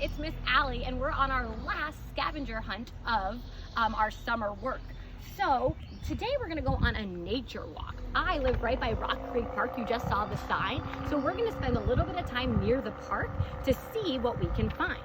it's Miss Allie, and we're on our last scavenger hunt of our summer work. So today we're gonna go on a nature walk. I live right by Rock Creek Park. You just saw the sign. So we're gonna spend a little bit of time near the park to see what we can find.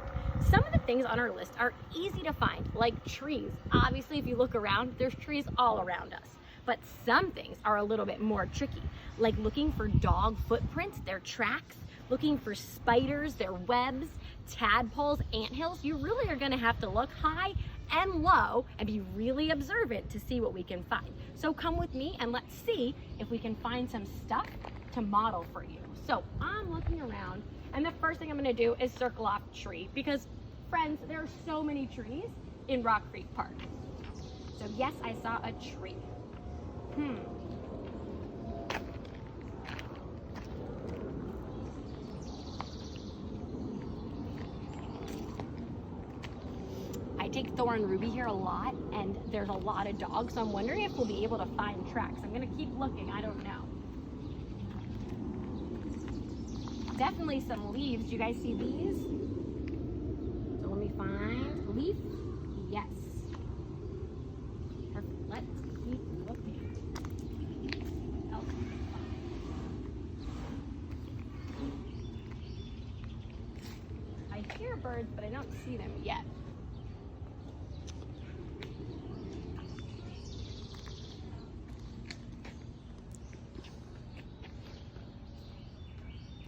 Some of the things on our list are easy to find, like trees. Obviously, if you look around, there's trees all around us. But some things are a little bit more tricky, like looking for dog footprints, their tracks, looking for spiders, their webs, tadpoles, anthills. You really are gonna have to look high and low and be really observant to see what we can find. So come with me and let's see if we can find some stuff to model for you. So I'm looking around, and the first thing I'm gonna do is circle off tree, because friends, there are so many trees in Rock Creek Park. So yes, I saw a tree. I take Thor and Ruby here a lot, and there's a lot of dogs, so I'm wondering if we'll be able to find tracks. I'm gonna keep looking, I don't know. Definitely some leaves. Do you guys see these? So let me find a leaf. Yes. Perfect. Let's keep looking. Oh. I hear birds, but I don't see them yet.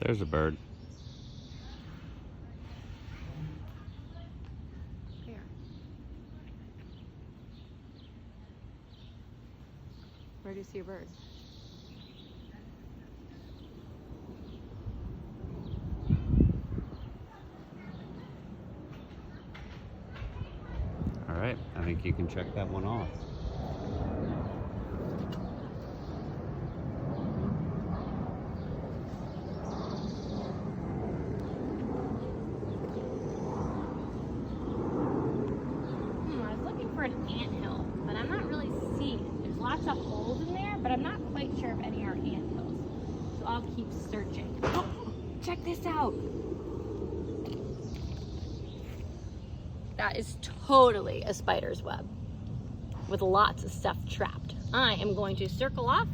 There's a bird. Here. Where do you see a bird? All right, I think you can check that one off. I was looking for an anthill, but I'm not really seeing it. There's lots of holes in there, but I'm not quite sure if any are anthills. So I'll keep searching. Oh, check this out. That is totally a spider's web with lots of stuff trapped. I am going to circle off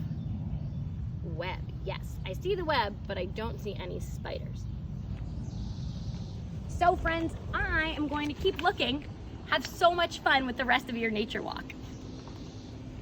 web. Yes, I see the web, but I don't see any spiders. So friends, I am going to keep looking. Have so much fun with the rest of your nature walk.